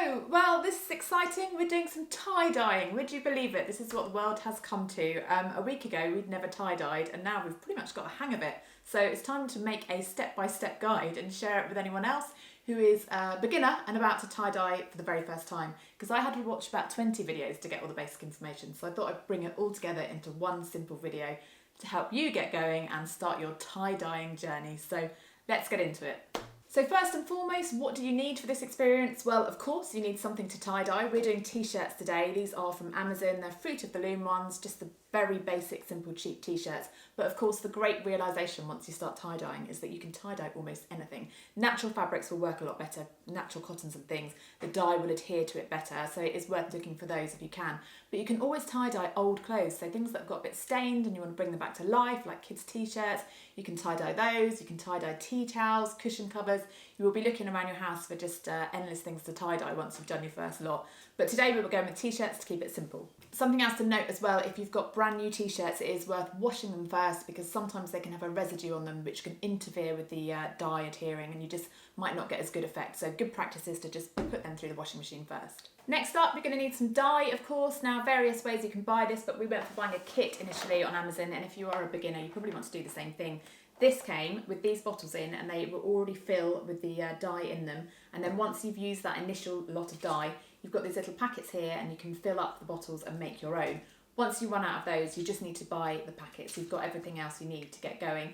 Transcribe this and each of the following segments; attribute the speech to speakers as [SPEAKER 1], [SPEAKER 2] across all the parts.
[SPEAKER 1] Hello! Well, this is exciting. We're doing some tie-dyeing. Would you believe it? This is what the world has come to. A week ago, we'd never tie-dyed, and now we've pretty much got a hang of it. So it's time to make a step-by-step guide and share it with anyone else who is a beginner and about to tie-dye for the very first time. Because I had to watch about 20 videos to get all the basic information, so I thought I'd bring it all together into one simple video to help you get going and start your tie-dyeing journey. So let's get into it. So first and foremost, what do you need for this experience? Well, of course, you need something to tie-dye. We're doing t-shirts today. These are from Amazon. They're Fruit of the Loom ones, just the very basic, simple, cheap t-shirts. But of course, the great realisation once you start tie-dyeing is that you can tie-dye almost anything. Natural fabrics will work a lot better, natural cottons and things. The dye will adhere to it better, so it is worth looking for those if you can. But you can always tie-dye old clothes, so things that have got a bit stained and you want to bring them back to life, like kids' t-shirts. You can tie-dye those, you can tie-dye tea towels, cushion covers. You will be looking around your house for just endless things to tie-dye once you've done your first lot. But today we were going with t-shirts to keep it simple. Something else to note as well, if you've got brand new t-shirts, it is worth washing them first because sometimes they can have a residue on them which can interfere with the dye adhering and you just might not get as good effect. So good practice is to just put them through the washing machine first. Next up, you're going to need some dye, of course. Now, various ways you can buy this, but we went for buying a kit initially on Amazon, and if you are a beginner, you probably want to do the same thing. This came with these bottles in and they were already filled with the dye in them. And then once you've used that initial lot of dye, you've got these little packets here and you can fill up the bottles and make your own. Once you run out of those, you just need to buy the packets. You've got everything else you need to get going.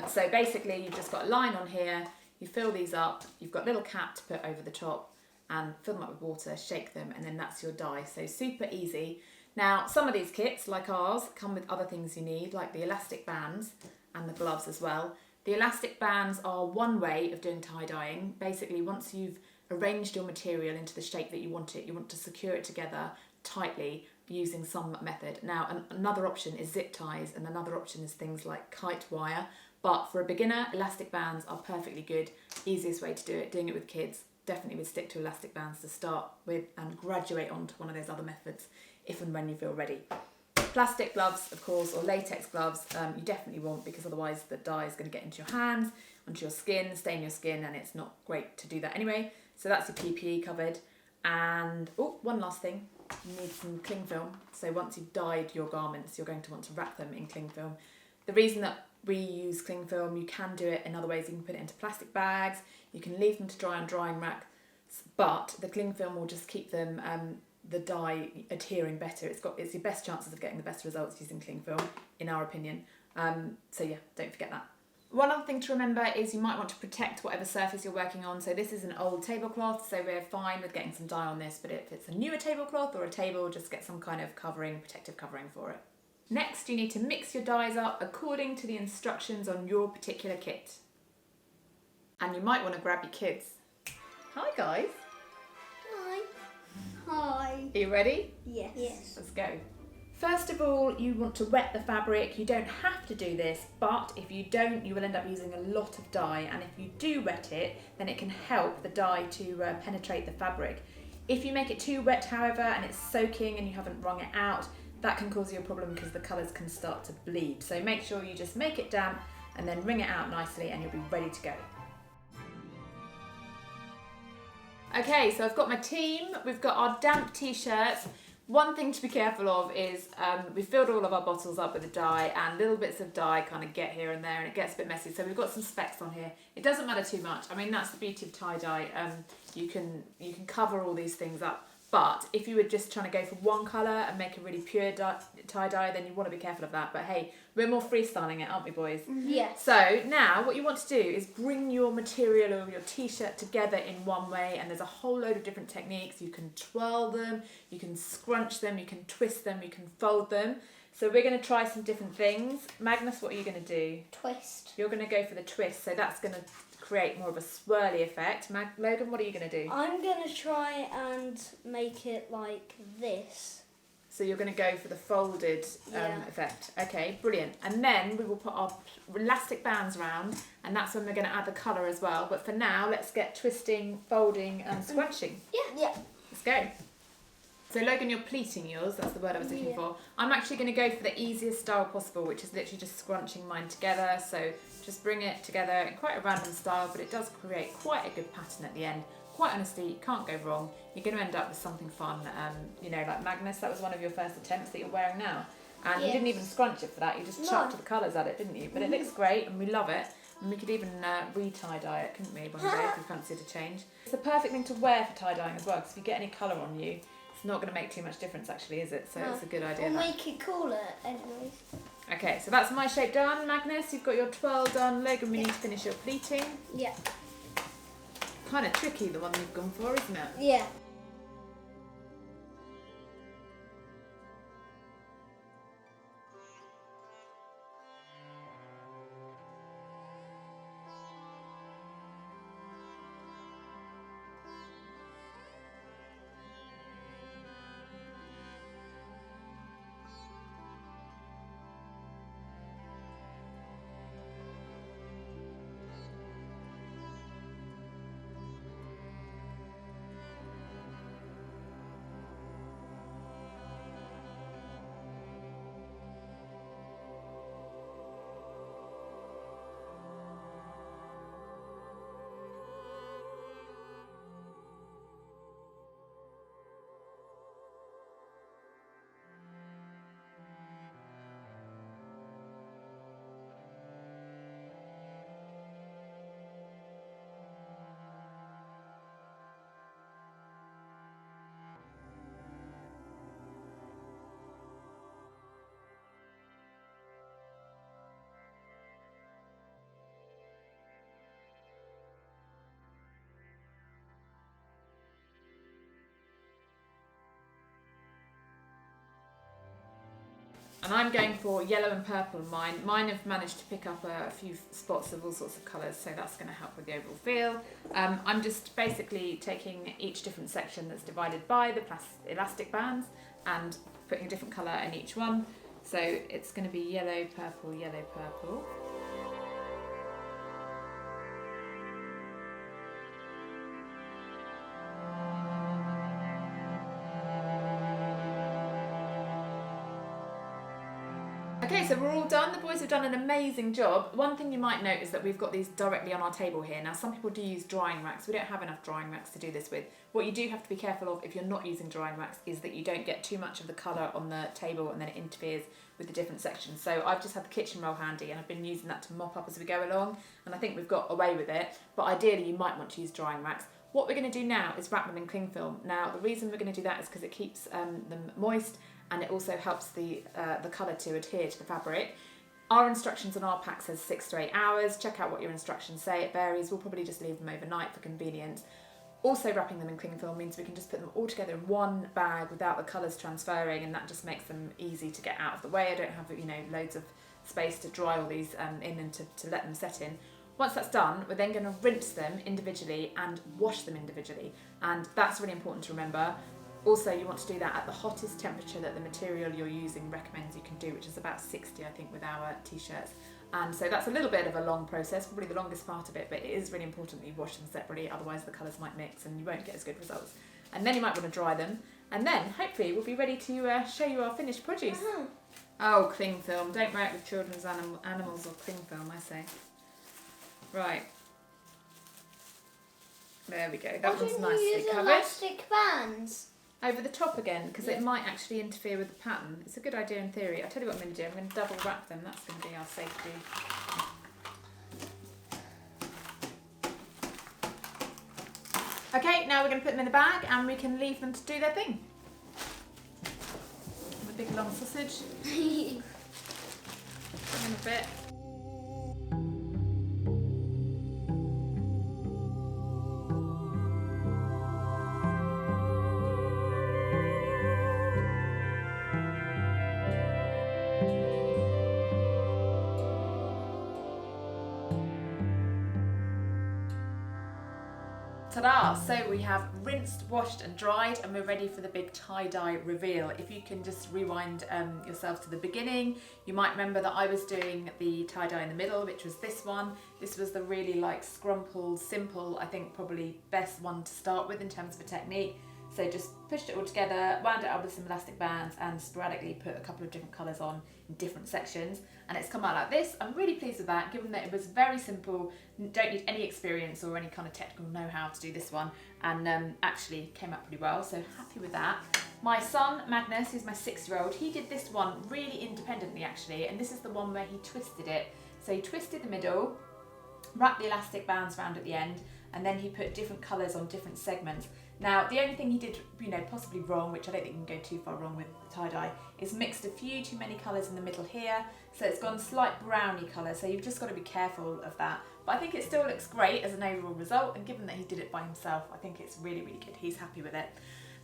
[SPEAKER 1] So basically, you've just got a line on here, you fill these up, you've got a little cap to put over the top and fill them up with water, shake them, and then that's your dye. So super easy. Now, some of these kits, like ours, come with other things you need, like the elastic bands and the gloves as well. The elastic bands are one way of doing tie-dyeing. Basically, once you've arranged your material into the shape that you want to secure it together tightly using some method. Now, another option is zip ties, and another option is things like kite wire. But for a beginner, elastic bands are perfectly good. Easiest way to do it, doing it with kids, definitely would stick to elastic bands to start with and graduate onto one of those other methods if and when you feel ready. Plastic gloves, of course, or latex gloves, you definitely want, because otherwise the dye is going to get into your hands, onto your skin, stain your skin, and it's not great to do that anyway. So that's your PPE covered. And, oh, one last thing, you need some cling film. So once you've dyed your garments, you're going to want to wrap them in cling film. The reason that we use cling film, you can do it in other ways. You can put it into plastic bags, you can leave them to dry on drying rack, but the cling film will just keep them the dye adhering better. It's your best chances of getting the best results using cling film, in our opinion. So yeah, don't forget that. One other thing to remember is you might want to protect whatever surface you're working on. So this is an old tablecloth, so we're fine with getting some dye on this, but if it's a newer tablecloth or a table, just get some kind of covering, protective covering for it. Next, you need to mix your dyes up according to the instructions on your particular kit. And you might want to grab your kids. Hi guys.
[SPEAKER 2] Hi. Hi.
[SPEAKER 1] Are you ready?
[SPEAKER 2] Yes.
[SPEAKER 1] Let's go. First of all, you want to wet the fabric. You don't have to do this, but if you don't, you will end up using a lot of dye. And if you do wet it, then it can help the dye to penetrate the fabric. If you make it too wet, however, and it's soaking and you haven't wrung it out, that can cause you a problem because the colours can start to bleed. So make sure you just make it damp and then wring it out nicely and you'll be ready to go. Okay, so I've got my team. We've got our damp t-shirts. One thing to be careful of is we filled all of our bottles up with the dye and little bits of dye kind of get here and there and it gets a bit messy. So we've got some specks on here. It doesn't matter too much. I mean, that's the beauty of tie-dye. You can cover all these things up. But if you were just trying to go for one colour and make a really pure tie-dye, then you want to be careful of that. But hey, we're more freestyling it, aren't we, boys?
[SPEAKER 2] Yes.
[SPEAKER 1] So now what you want to do is bring your material or your t-shirt together in one way, and there's a whole load of different techniques. You can twirl them, you can scrunch them, you can twist them, you can fold them. So we're going to try some different things. Magnus, what are you going to do?
[SPEAKER 2] Twist.
[SPEAKER 1] You're going to go for the twist, so that's going to create more of a swirly effect. Logan, what are you going to do?
[SPEAKER 2] I'm going to try and make it like this.
[SPEAKER 1] So you're going to go for the folded effect. Okay, brilliant. And then we will put our elastic bands around, and that's when we're going to add the colour as well. But for now, let's get twisting, folding and scrunching.
[SPEAKER 2] Yeah.
[SPEAKER 1] Let's go. So Logan, you're pleating yours, that's the word I was looking for. I'm actually going to go for the easiest style possible, which is literally just scrunching mine together. So just bring it together in quite a random style, but it does create quite a good pattern at the end. quite honestly, you can't go wrong. You're going to end up with something fun. You know, like Magnus, that was one of your first attempts that you're wearing now. And you didn't even scrunch it for that, you just chucked the colours at it, didn't you? But it looks great and we love it. And we could even re-tie-dye it, couldn't we, one day if we fancied a change. It's the perfect thing to wear for tie-dyeing as well, because if you get any colour on you, it's not going to make too much difference actually, is it? So it's a good idea.
[SPEAKER 2] We'll make it cooler anyways.
[SPEAKER 1] Okay, so that's my shape done. Magnus, you've got your twirl done. Logan, we need to finish your pleating.
[SPEAKER 2] Yeah.
[SPEAKER 1] Kind of tricky, the one you've gone for, isn't it?
[SPEAKER 2] Yeah.
[SPEAKER 1] And I'm going for yellow and purple in mine. Mine have managed to pick up a few spots of all sorts of colours, so that's going to help with the overall feel. I'm just basically taking each different section that's divided by the elastic bands and putting a different colour in each one. So it's going to be yellow, purple, yellow, purple. Okay, so we're all done. The boys have done an amazing job. One thing you might note is that we've got these directly on our table here. Now, some people do use drying racks. We don't have enough drying racks to do this with. What you do have to be careful of if you're not using drying racks is that you don't get too much of the colour on the table and then it interferes with the different sections. So I've just had the kitchen roll handy and I've been using that to mop up as we go along, and I think we've got away with it. But ideally, you might want to use drying racks. What we're going to do now is wrap them in cling film. Now, the reason we're going to do that is because it keeps them moist and it also helps the colour to adhere to the fabric. Our instructions on our pack says 6 to 8 hours. Check out what your instructions say, it varies. We'll probably just leave them overnight for convenience. Also, wrapping them in cling film means we can just put them all together in one bag without the colours transferring, and that just makes them easy to get out of the way. I don't have, you know, loads of space to dry all these in and to let them set in. Once that's done, we're then going to rinse them individually and wash them individually, and that's really important to remember. Also, you want to do that at the hottest temperature that the material you're using recommends you can do, which is about 60, I think, with our t-shirts. And so that's a little bit of a long process, probably the longest part of it, but it is really important that you wash them separately, otherwise the colours might mix and you won't get as good results. And then you might want to dry them, and then hopefully we'll be ready to show you our finished produce. Oh, cling film. Don't wear it with children's animals or cling film, I say. Right. There we go. That one's nicely covered.
[SPEAKER 2] Elastic bands?
[SPEAKER 1] Over the top again, because it might actually interfere with the pattern. It's a good idea in theory. I'll tell you what I'm going to do. I'm going to double wrap them. That's going to be our safety. Okay, now we're going to put them in the bag and we can leave them to do their thing. The big long sausage. Put them a bit. Ta-da! So we have rinsed, washed and dried, and we're ready for the big tie-dye reveal. If you can just rewind yourselves to the beginning, you might remember that I was doing the tie-dye in the middle, which was this one. This was the really like scrumple, simple, I think probably best one to start with in terms of a technique. So just pushed it all together, wound it up with some elastic bands and sporadically put a couple of different colours on in different sections, and it's come out like this. I'm really pleased with that, given that it was very simple, don't need any experience or any kind of technical know-how to do this one, and actually came out pretty well, so happy with that. My son, Magnus, who's my 6-year-old, he did this one really independently actually, and this is the one where he twisted it. So he twisted the middle, wrapped the elastic bands around at the end, and then he put different colours on different segments. Now, the only thing he did, possibly wrong, which I don't think you can go too far wrong with tie-dye, is mixed a few too many colours in the middle here, so it's gone slight browny colour, so you've just got to be careful of that. But I think it still looks great as an overall result, and given that he did it by himself, I think it's really, really good. He's happy with it.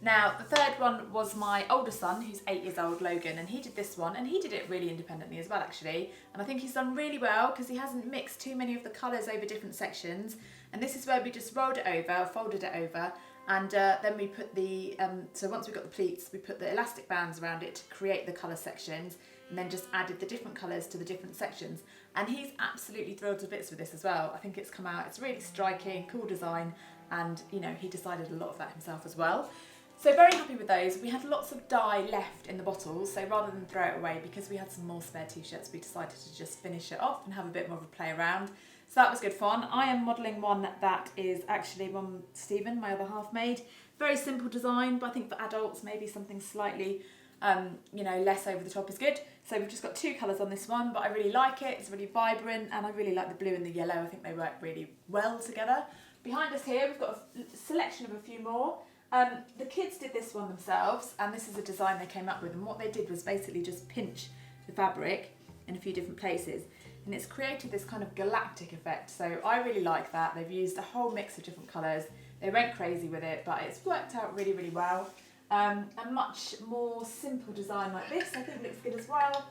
[SPEAKER 1] Now, the third one was my older son, who's 8 years old, Logan, and he did this one, and he did it really independently as well, actually. And I think he's done really well because he hasn't mixed too many of the colours over different sections. And this is where we just rolled it over, folded it over, and then we put the, so once we got the pleats, we put the elastic bands around it to create the colour sections, and then just added the different colours to the different sections. And he's absolutely thrilled to bits with this as well. I think it's come out, it's really striking, cool design, and he decided a lot of that himself as well. So very happy with those. We had lots of dye left in the bottles, so rather than throw it away, because we had some more spare t-shirts, we decided to just finish it off and have a bit more of a play around. So that was good fun. I am modelling one that is actually one Stephen, my other half, made. Very simple design, but I think for adults maybe something slightly less over the top is good. So we've just got 2 colours on this one, but I really like it. It's really vibrant, and I really like the blue and the yellow. I think they work really well together. Behind us here, we've got a selection of a few more. The kids did this one themselves, and this is a design they came up with, and what they did was basically just pinch the fabric in a few different places, and it's created this kind of galactic effect. So I really like that. They've used a whole mix of different colours. They went crazy with it, but it's worked out really, really well. A much more simple design like this I think looks good as well.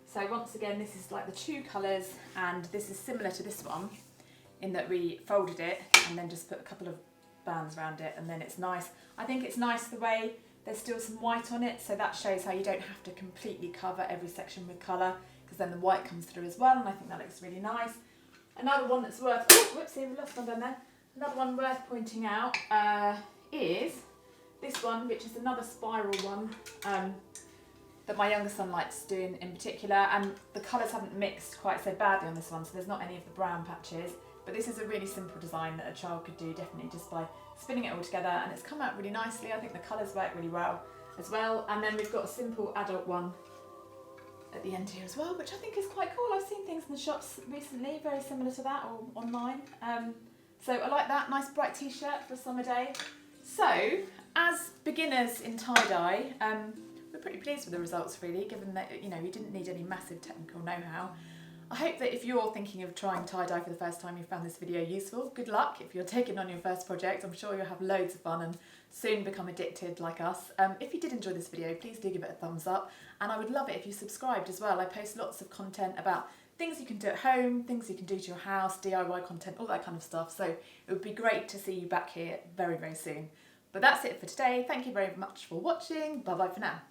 [SPEAKER 1] So once again, this is like the 2 colours, and this is similar to this one in that we folded it and then just put a couple of bands around it, and then it's nice. I think it's nice the way there's still some white on it, so that shows how you don't have to completely cover every section with colour, because then the white comes through as well, and I think that looks really nice. Another one that's worth, whoopsie, we lost one down there. Another one worth pointing out is this one, which is another spiral one that my younger son likes doing in particular, and the colours haven't mixed quite so badly on this one, so there's not any of the brown patches. But this is a really simple design that a child could do definitely just by spinning it all together, and it's come out really nicely. I think the colours work really well as well. And then we've got a simple adult one at the end here as well, which I think is quite cool. I've seen things in the shops recently very similar to that, or online. So I like that, nice bright t-shirt for a summer day. So as beginners in tie-dye, we're pretty pleased with the results really, given that we didn't need any massive technical know-how. I hope that if you're thinking of trying tie-dye for the first time, you found this video useful. Good luck if you're taking on your first project. I'm sure you'll have loads of fun and soon become addicted like us. If you did enjoy this video, please do give it a thumbs up, and I would love it if you subscribed as well. I post lots of content about things you can do at home, things you can do to your house, DIY content, all that kind of stuff. So it would be great to see you back here very, very soon. But that's it for today. Thank you very much for watching. Bye bye for now.